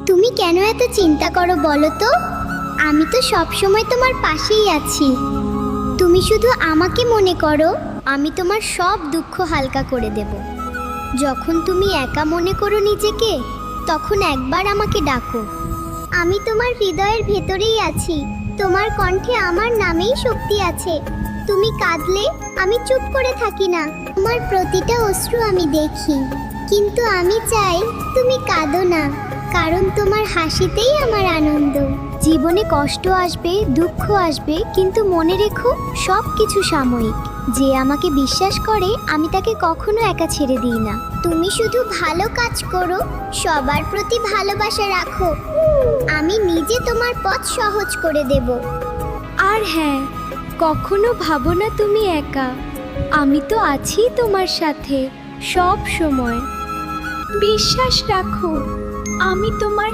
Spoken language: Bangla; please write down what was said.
তুমি কেন এত চিন্তা করো বলো তো? আমি তো সব সময় তোমার পাশেই আছি। তুমি শুধু আমাকে মনে করো, আমি তোমার সব দুঃখ হালকা করে দেব। যখন তুমি একা মনে করো নিজেকে, তখন একবার আমাকে ডাকো। আমি তোমার হৃদয়ের ভেতরেই আছি। তোমার কণ্ঠে আমার নামেই শক্তি আছে। তুমি কাঁদলে আমি চুপ করে থাকি না। তোমার প্রতিটা অশ্রু আমি দেখি, কিন্তু আমি চাই তুমি কাঁদো না, কারণ তোমার হাসিতেই আমার আনন্দ। জীবনে কষ্ট আসবে, দুঃখ আসবে, কিন্তু মনে রেখো সব কিছু সাময়িক। যে আমাকে বিশ্বাস করে আমি তাকে কখনো একা ছেড়ে দিই না। তুমি শুধু ভালো কাজ করো, সবার প্রতি ভালোবাসা রাখো। আমি নিজে তোমার পথ সহজ করে দেব। আর হ্যাঁ, কখনো ভাবো না তুমি একা। আমি তো আছি তোমার সাথে সব সময়। বিশ্বাস রাখো, আমি তোমার